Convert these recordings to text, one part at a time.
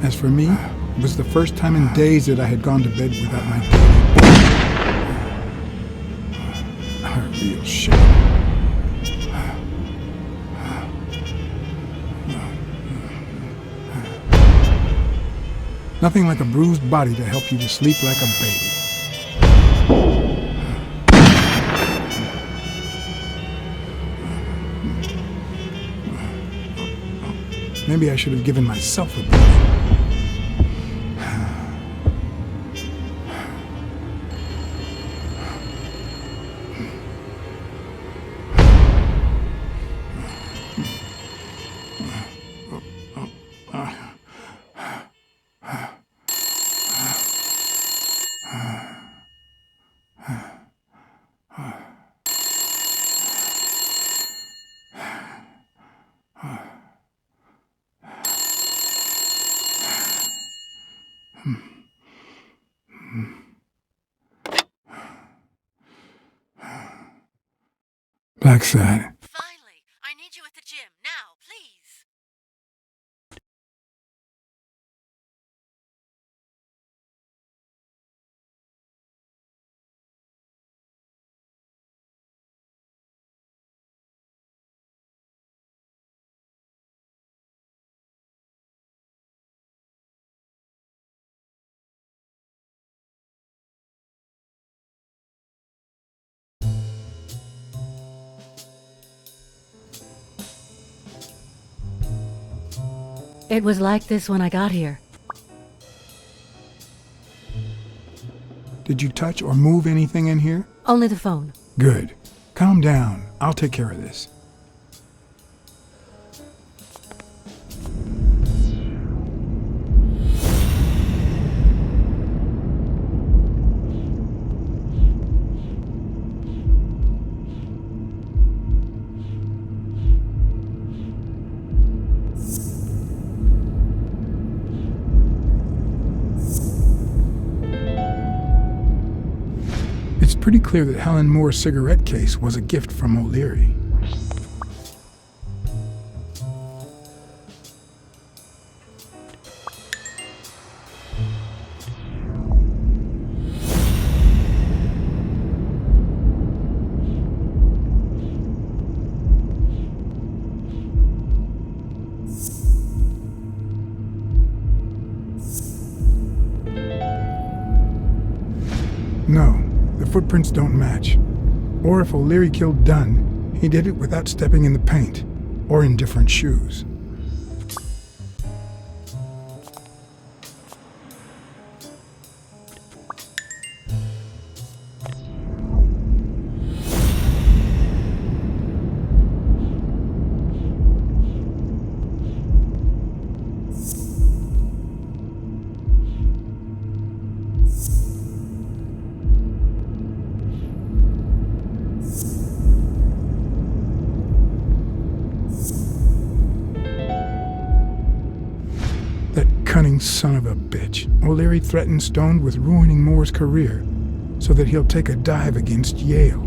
As for me, it was the first time in days that I had gone to bed without my daily. A real shame. Nothing like a bruised body to help you to sleep like a baby. Maybe I should have given myself a beating. Blacksad. Finally! I need you at the gym, now, please! It was like this when I got here. Did you touch or move anything in here? Only the phone. Good. Calm down. I'll take care of this. It's pretty clear that Helen Moore's cigarette case was a gift from O'Leary. No. The footprints don't match. Or if O'Leary killed Dunn, he did it without stepping in the paint, or in different shoes. Cunning son of a bitch. O'Leary threatened Stone with ruining Moore's career so that he'll take a dive against Yale.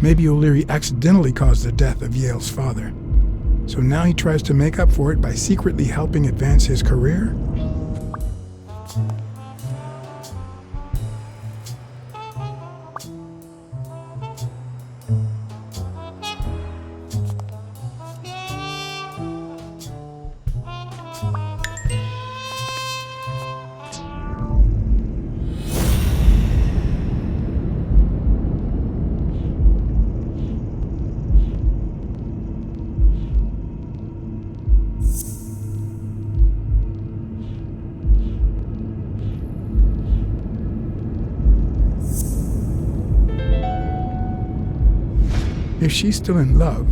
Maybe O'Leary accidentally caused the death of Yale's father. So now he tries to make up for it by secretly helping advance his career? If she's still in love,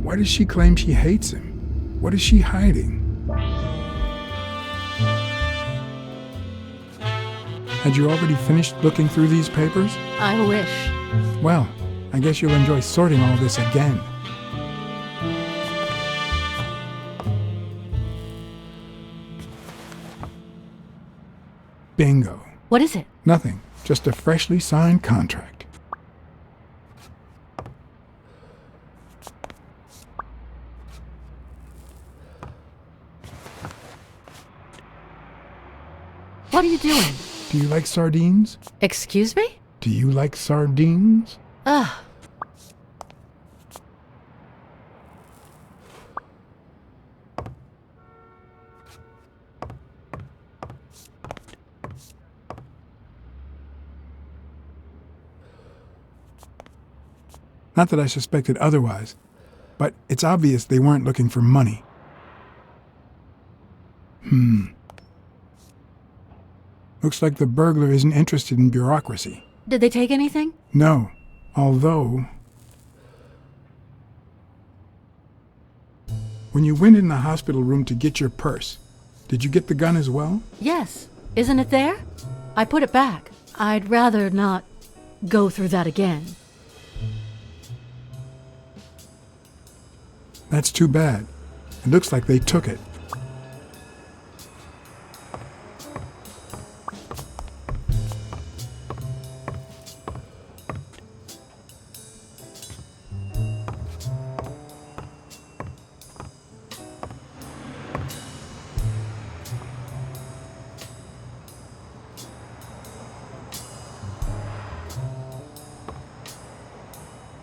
why does she claim she hates him? What is she hiding? Had you already finished looking through these papers? I wish. Well, I guess you'll enjoy sorting all this again. Bingo. What is it? Nothing. Just a freshly signed contract. What are you doing? Do you like sardines? Excuse me? Do you like sardines? Ugh. Not that I suspected otherwise, but it's obvious they weren't looking for money. Looks like the burglar isn't interested in bureaucracy. Did they take anything? No, although... When you went in the hospital room to get your purse, did you get the gun as well? Yes. Isn't it there? I put it back. I'd rather not go through that again. That's too bad. It looks like they took it.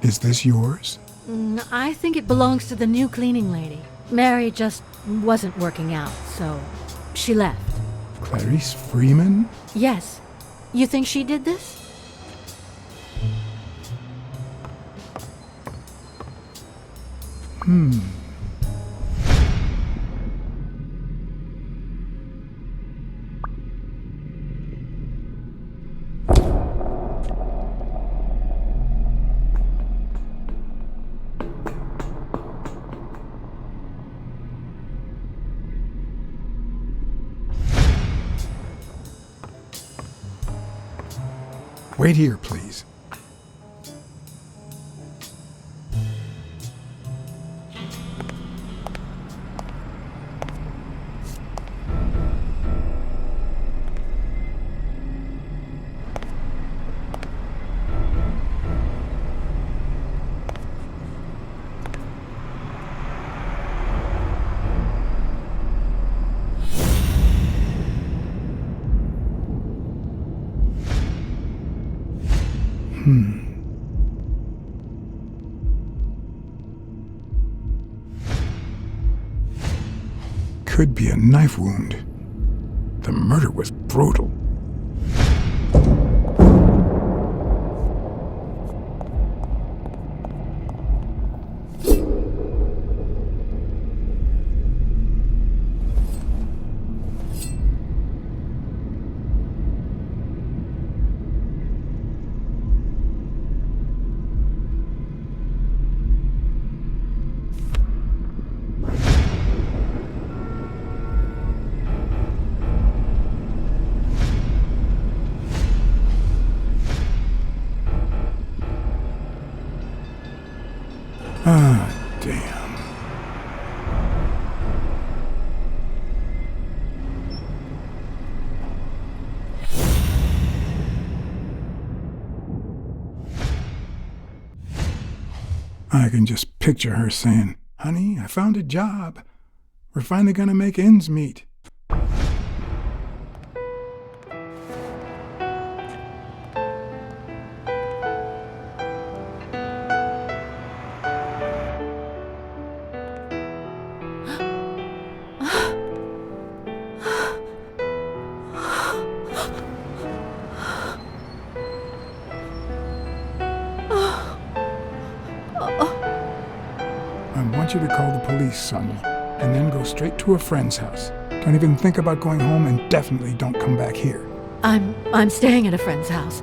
Is this yours? I think it belongs to the new cleaning lady. Mary just wasn't working out, so she left. Clarice Freeman? Yes. You think she did this? Wait here, please. Could be a knife wound. The murder was brutal. Ah, damn. I can just picture her saying, "Honey, I found a job. We're finally gonna make ends meet." I want you to call the police, Sonia, and then go straight to a friend's house. Don't even think about going home, and definitely don't come back here. I'm staying at a friend's house.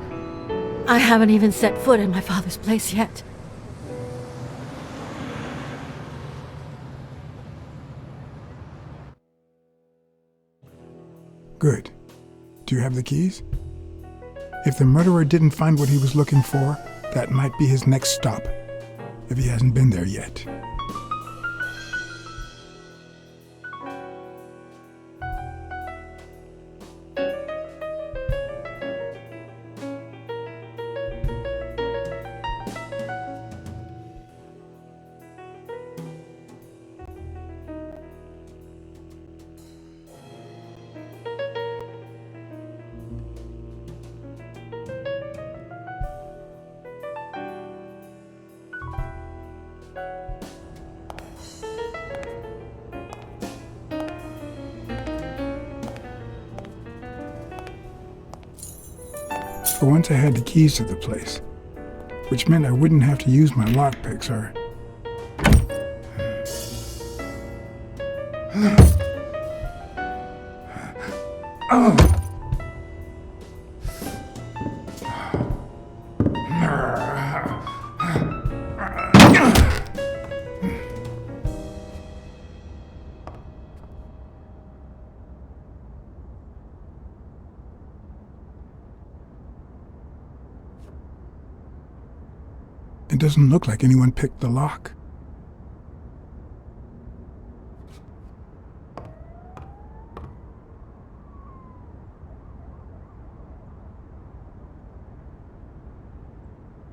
I haven't even set foot in my father's place yet. Good. Do you have the keys? If the murderer didn't find what he was looking for, that might be his next stop, if he hasn't been there yet. For once I had the keys to the place, which meant I wouldn't have to use my lockpicks or... It doesn't look like anyone picked the lock.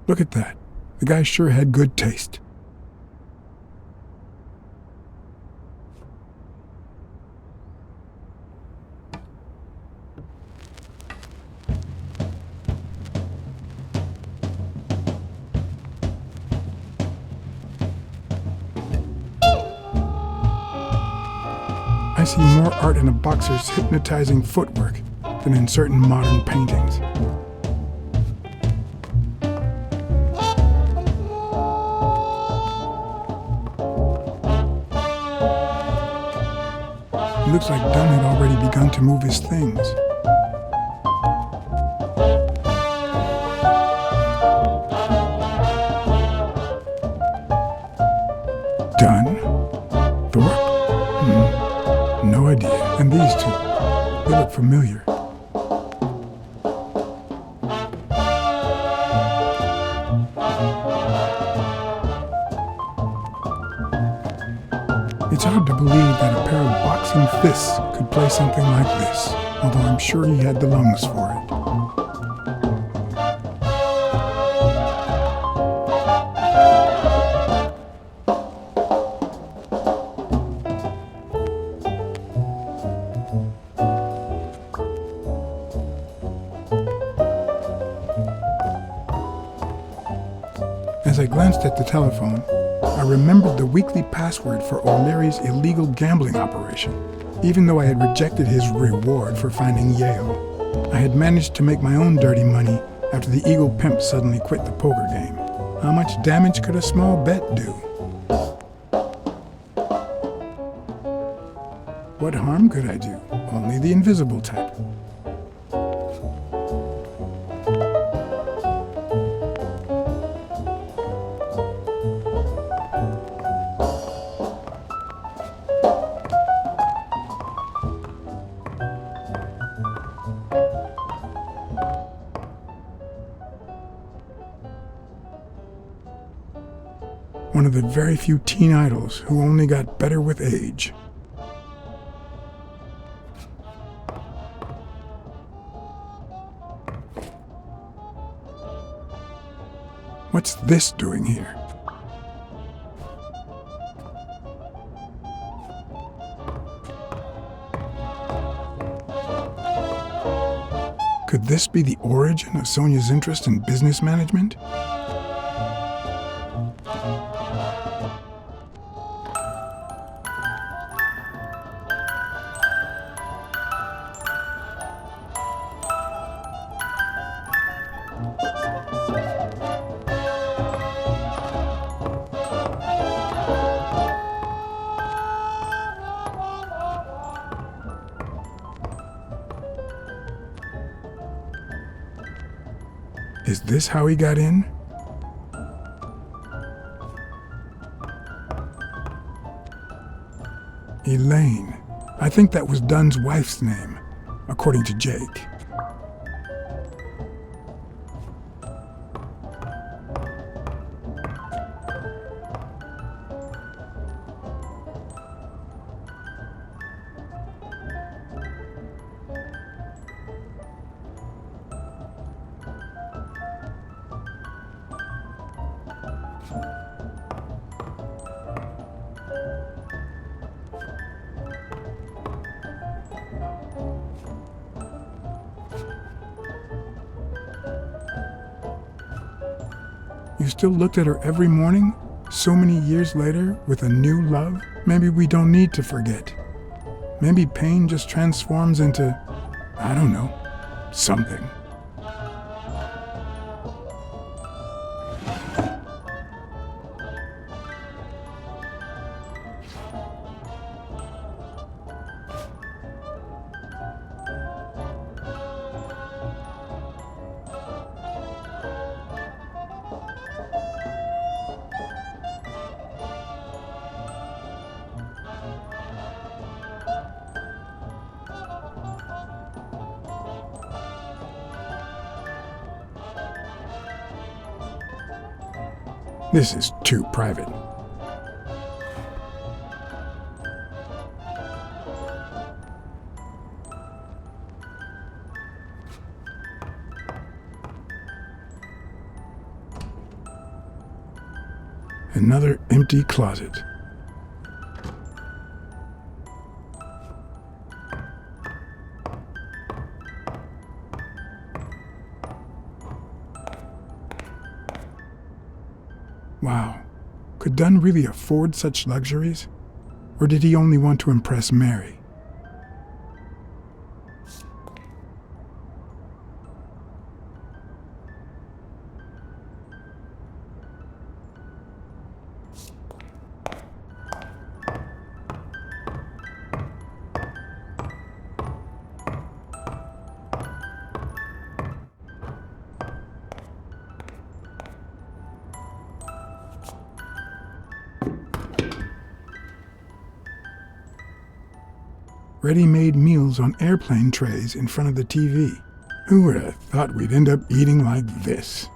Look at that. The guy sure had good taste. I see more art in a boxer's hypnotizing footwork than in certain modern paintings. It looks like Dunn had already begun to move his things. Dunn? Thorpe? No idea. And these two, they look familiar. It's hard to believe that a pair of boxing fists could play something like this, although I'm sure he had the lungs for it. As I glanced at the telephone, I remembered the weekly password for O'Leary's illegal gambling operation. Even though I had rejected his reward for finding Yale, I had managed to make my own dirty money after the Eagle Pimp suddenly quit the poker game. How much damage could a small bet do? What harm could I do? Only the invisible type. One of the very few teen idols who only got better with age. What's this doing here? Could this be the origin of Sonia's interest in business management? Is this how he got in? Elaine. I think that was Dunn's wife's name. according to Jake. You still looked at her every morning, so many years later, with a new love? Maybe we don't need to forget. Maybe pain just transforms into, I don't know, something. This is too private. Another empty closet. Wow. Could Dunn really afford such luxuries? Or did he only want to impress Mary? Ready-made meals on airplane trays in front of the TV. Who would have thought we'd end up eating like this?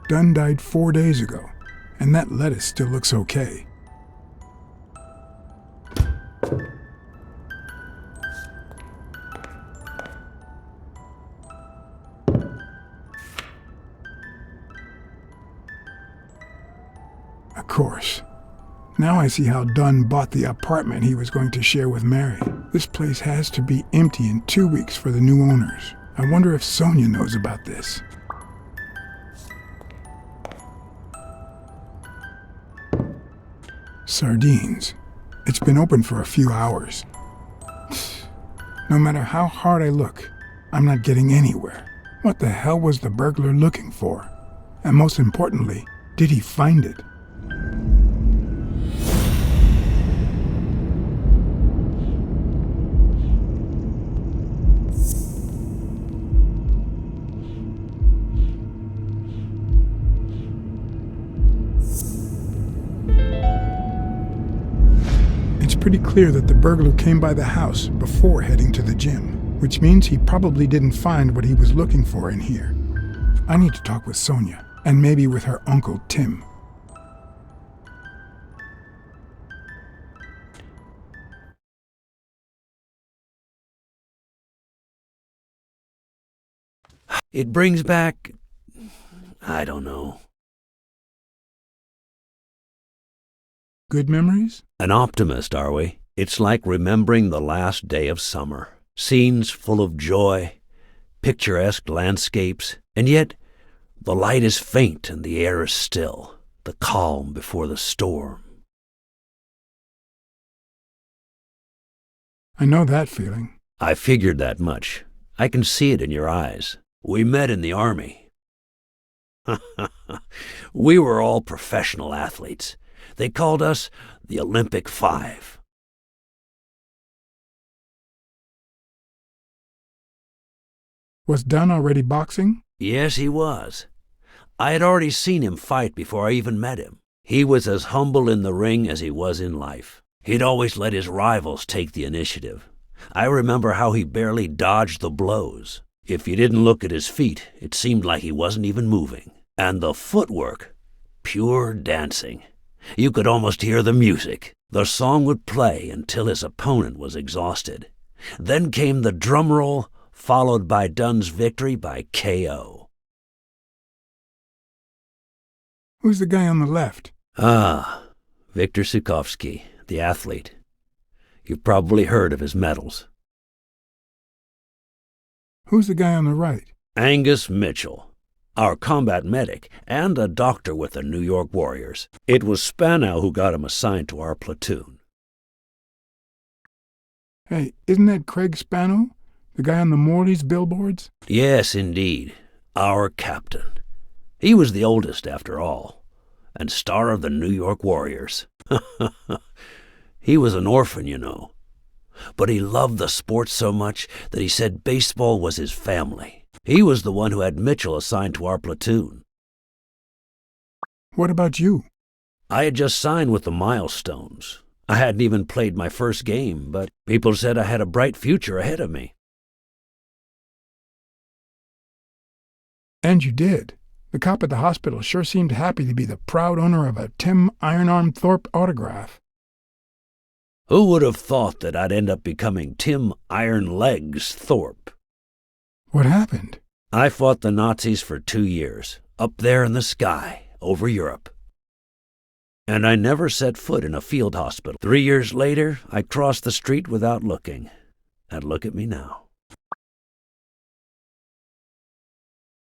Dunn died 4 days ago, and that lettuce still looks okay. Of course. Now I see how Dunn bought the apartment he was going to share with Mary. This place has to be empty in 2 weeks for the new owners. I wonder if Sonia knows about this. Sardines. It's been open for a few hours. No matter how hard I look, I'm not getting anywhere. What the hell was the burglar looking for? And most importantly, did he find it? It's pretty clear that the burglar came by the house before heading to the gym, which means he probably didn't find what he was looking for in here. I need to talk with Sonia, and maybe with her uncle Tim. It brings back, I don't know. Good memories? An optimist, are we? It's like remembering the last day of summer. Scenes full of joy, picturesque landscapes, and yet the light is faint and the air is still, the calm before the storm. I know that feeling. I figured that much. I can see it in your eyes. We met in the Army. We were all professional athletes. They called us the Olympic Five. Was Dunn already boxing? Yes, he was. I had already seen him fight before I even met him. He was as humble in the ring as he was in life. He'd always let his rivals take the initiative. I remember how he barely dodged the blows. If you didn't look at his feet, it seemed like he wasn't even moving. And the footwork, pure dancing. You could almost hear the music. The song would play until his opponent was exhausted. Then came the drum roll, followed by Dunn's victory by KO. Who's the guy on the left? Ah, Victor Sukovsky, the athlete. You've probably heard of his medals. Who's the guy on the right? Angus Mitchell, our combat medic and a doctor with the New York Warriors. It was Spanow who got him assigned to our platoon. Hey, isn't that Craig Spanow? The guy on the Morley's billboards? Yes, indeed. Our captain. He was the oldest, after all, and star of the New York Warriors. He was an orphan, you know. But he loved the sport so much that he said baseball was his family. He was the one who had Mitchell assigned to our platoon. What about you? I had just signed with the Milestones. I hadn't even played my first game, but people said I had a bright future ahead of me. And you did. The cop at the hospital sure seemed happy to be the proud owner of a Tim Ironarm Thorpe autograph. Who would have thought that I'd end up becoming Tim Iron Legs Thorpe? What happened? I fought the Nazis for 2 years, up there in the sky, over Europe. And I never set foot in a field hospital. 3 years later, I crossed the street without looking. And look at me now.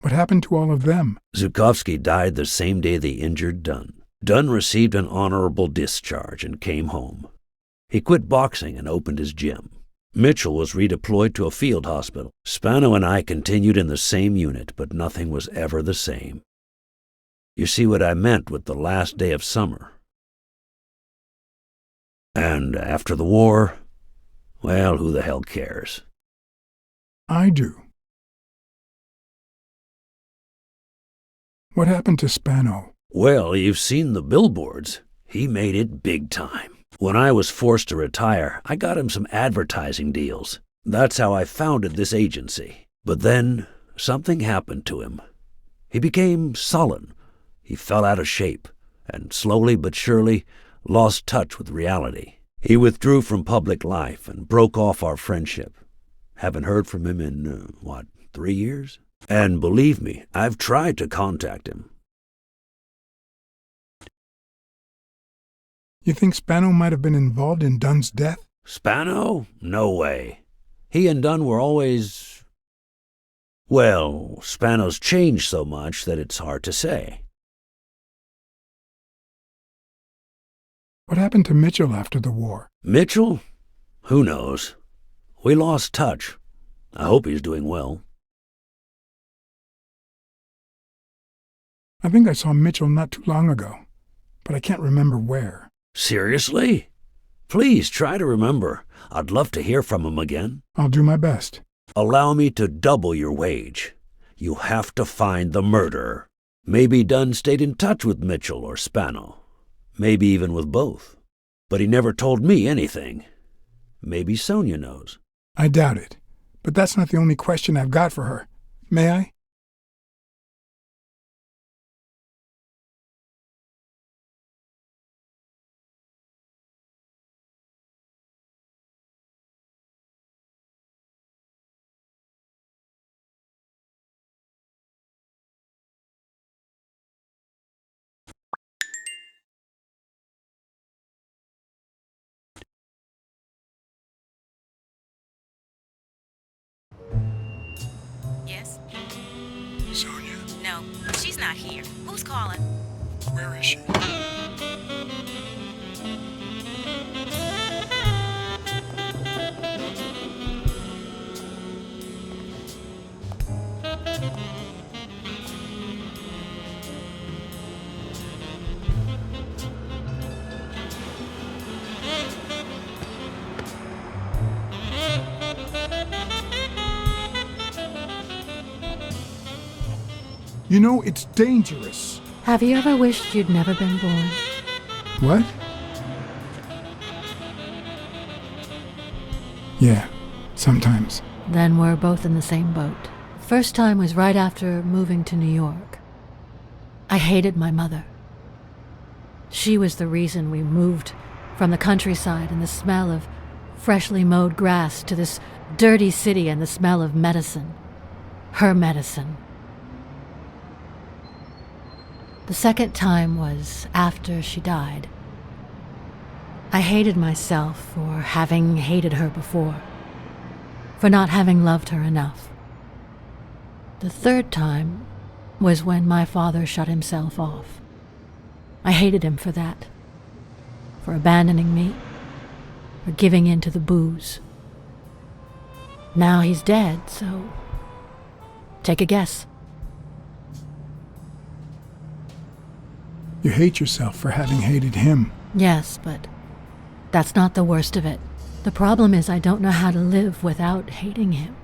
What happened to all of them? Zukovsky died the same day they injured Dunn. Dunn received an honorable discharge and came home. He quit boxing and opened his gym. Mitchell was redeployed to a field hospital. Spanow and I continued in the same unit, but nothing was ever the same. You see what I meant with the last day of summer. And after the war, well, who the hell cares? I do. What happened to Spanow? Well, you've seen the billboards. He made it big time. When I was forced to retire, I got him some advertising deals. That's how I founded this agency. But then, something happened to him. He became sullen. He fell out of shape, and slowly but surely lost touch with reality. He withdrew from public life and broke off our friendship. Haven't heard from him in, 3 years? And believe me, I've tried to contact him. You think Spanow might have been involved in Dunn's death? Spanow? No way. He and Dunn were always... Well, Spanow's changed so much that it's hard to say. What happened to Mitchell after the war? Mitchell? Who knows? We lost touch. I hope he's doing well. I think I saw Mitchell not too long ago, but I can't remember where. Seriously? Please try to remember. I'd love to hear from him again. I'll do my best. Allow me to double your wage. You have to find the murderer. Maybe Dunn stayed in touch with Mitchell or Spanow. Maybe even with both. But he never told me anything. Maybe Sonia knows. I doubt it, but that's not the only question I've got for her. May I? Yes? Sonia, No, she's not here. Who's calling? where is she? You know, it's dangerous. Have you ever wished you'd never been born? What? Yeah, Sometimes. Then we're both in the same boat. First time was right after moving to New York. I hated my mother. She was the reason we moved from the countryside and the smell of freshly mowed grass to this dirty city and the smell of medicine. Her medicine. The second time was after she died. I hated myself for having hated her before, for not having loved her enough. The third time was when my father shut himself off. I hated him for that, for abandoning me, for giving in to the booze. Now he's dead, so take a guess. You hate yourself for having hated him. Yes, but that's not the worst of it. The problem is I don't know how to live without hating him.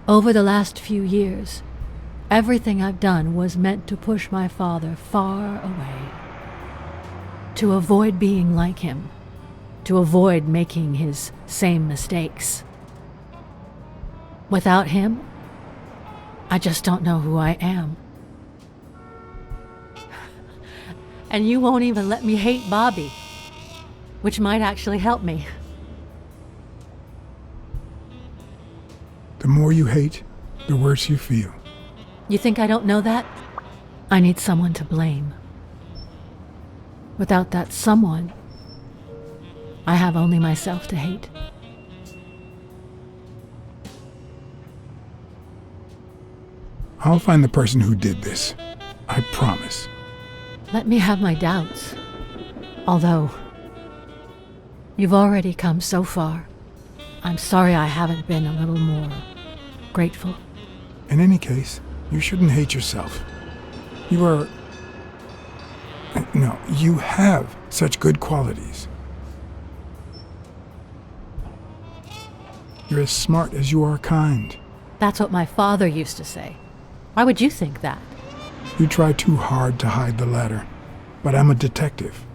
Over the last few years, everything I've done was meant to push my father far away. To avoid being like him. To avoid making his same mistakes. Without him, I just don't know who I am. And you won't even let me hate Bobby, which might actually help me. The more you hate, the worse you feel. You think I don't know that? I need someone to blame. Without that someone, I have only myself to hate. I'll find the person who did this. I promise. Let me have my doubts. Although, you've already come so far. I'm sorry I haven't been a little more grateful. In any case, you shouldn't hate yourself. You are... No, you have such good qualities. You're as smart as you are kind. That's what my father used to say. Why would you think that? You try too hard to hide the latter, but I'm a detective.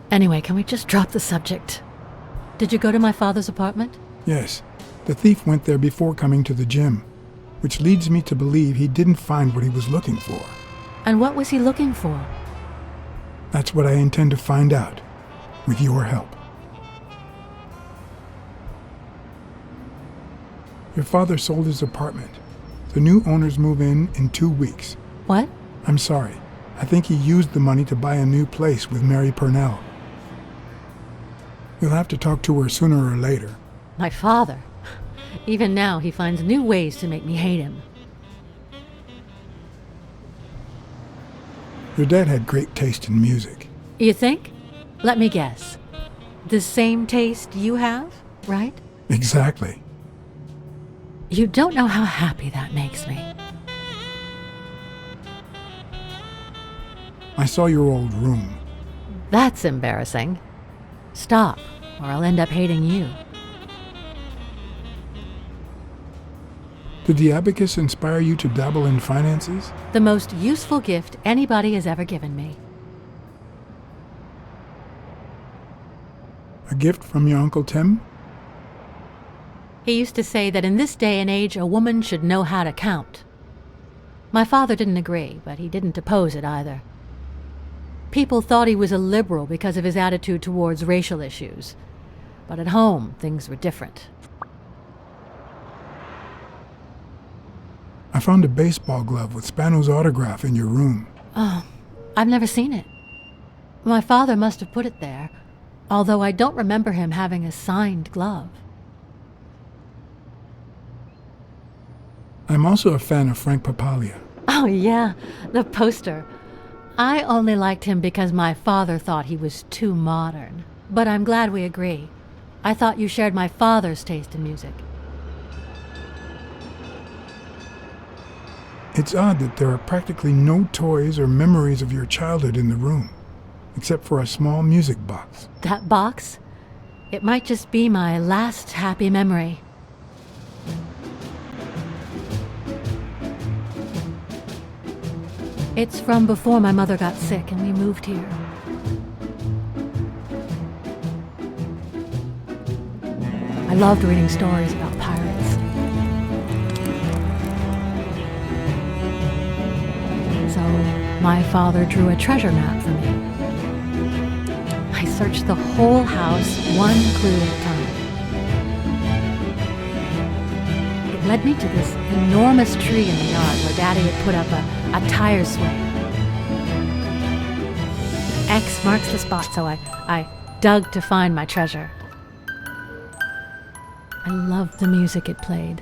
Anyway, can we just drop the subject? Did you go to my father's apartment? Yes, the thief went there before coming to the gym, which leads me to believe he didn't find what he was looking for. And what was he looking for? That's what I intend to find out, with your help. Your father sold his apartment. The new owners move in 2 weeks. What? I'm sorry. I think he used the money to buy a new place with Mary Purnell. You'll have to talk to her sooner or later. My father. Even now, he finds new ways to make me hate him. Your dad had great taste in music. You think? Let me guess. The same taste you have, right? Exactly. You don't know how happy that makes me. I saw your old room. That's embarrassing. Stop, or I'll end up hating you. Did the abacus inspire you to dabble in finances? The most useful gift anybody has ever given me. A gift from your Uncle Tim? He used to say that in this day and age, a woman should know how to count. My father didn't agree, but he didn't oppose it either. People thought he was a liberal because of his attitude towards racial issues. But at home, things were different. I found a baseball glove with Spano's autograph in your room. Oh, I've never seen it. My father must have put it there, although I don't remember him having a signed glove. I'm also a fan of Frank Papalia. Oh yeah, the poster. I only liked him because my father thought he was too modern. But I'm glad we agree. I thought you shared my father's taste in music. It's odd that there are practically no toys or memories of your childhood in the room, except for a small music box. That box? It might just be my last happy memory. It's from before my mother got sick and we moved here. I loved reading stories about pirates. So my father drew a treasure map for me. I searched the whole house, one clue at a time. It led me to this enormous tree in the yard where Daddy had put up a tire swing. X marks the spot, so I dug to find my treasure. I loved the music it played,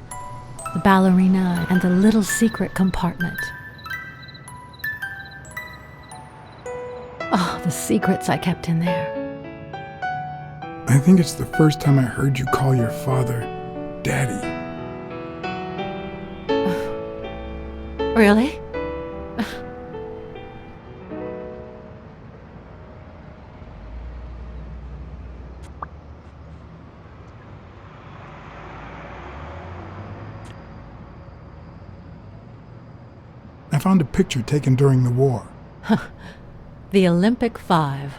the ballerina and the little secret compartment. Oh, the secrets I kept in there. I think it's the first time I heard you call your father Daddy. Really? I found a picture taken during the war. The Olympic 5.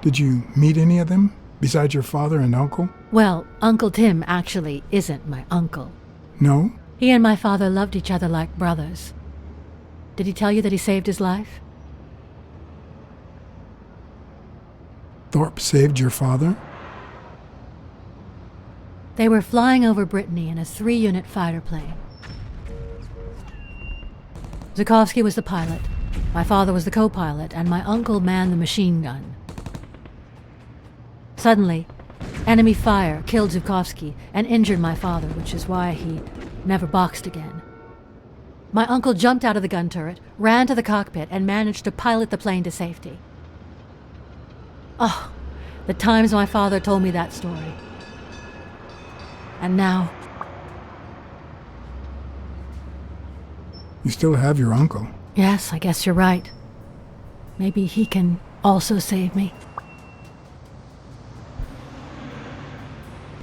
Did you meet any of them, besides your father and uncle? Well, Uncle Tim actually isn't my uncle. No? He and my father loved each other like brothers. Did he tell you that he saved his life? Thorpe saved your father? They were flying over Brittany in a 3-unit fighter plane. Zukovsky was the pilot, my father was the co-pilot, and my uncle manned the machine gun. Suddenly, enemy fire killed Zukovsky and injured my father, which is why he never boxed again. My uncle jumped out of the gun turret, ran to the cockpit, and managed to pilot the plane to safety. Oh, the times my father told me that story. And now, You still have your uncle. yes, I guess you're right. Maybe he can also save me.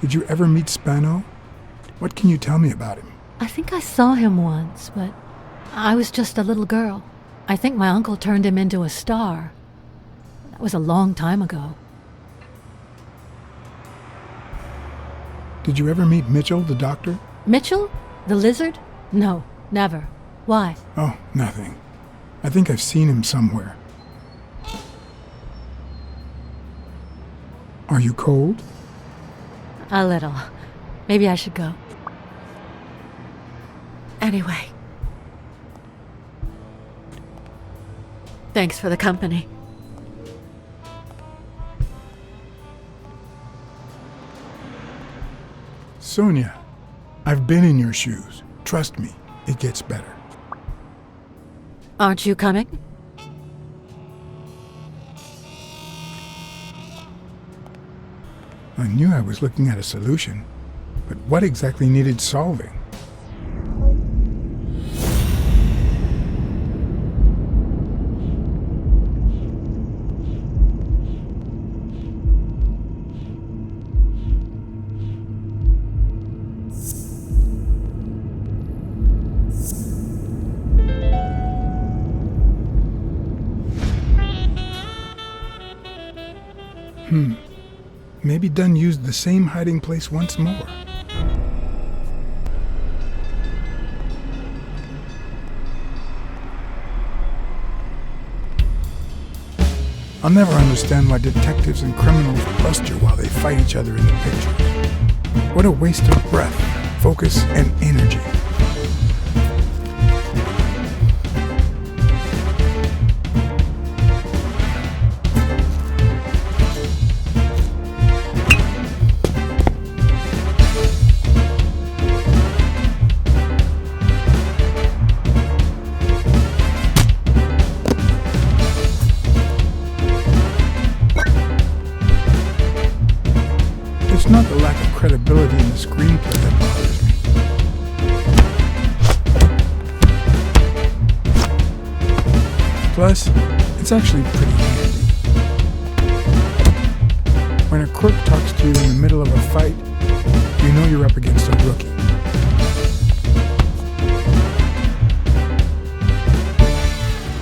Did you ever meet Spano? What can you tell me about him? I think I saw him once, but I was just a little girl. I think my uncle turned him into a star. That was a long time ago. Did you ever meet Mitchell, the doctor? Mitchell? The lizard? No, never. Why? Oh, nothing. I think I've seen him somewhere. Are you cold? A little. Maybe I should go. Anyway. Thanks for the company. Sonia, I've been in your shoes. Trust me, it gets better. Aren't you coming? I knew I was looking at a solution, but what exactly needed solving? Maybe Dunn used the same hiding place once more. I'll never understand why detectives and criminals bust you while they fight each other in the picture. What a waste of breath, focus, and energy. It's not the lack of credibility in the screenplay that bothers me. Plus, it's actually pretty handy. When a crook talks to you in the middle of a fight, you know you're up against a rookie.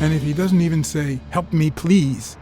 And if he doesn't even say, "Help me, please,"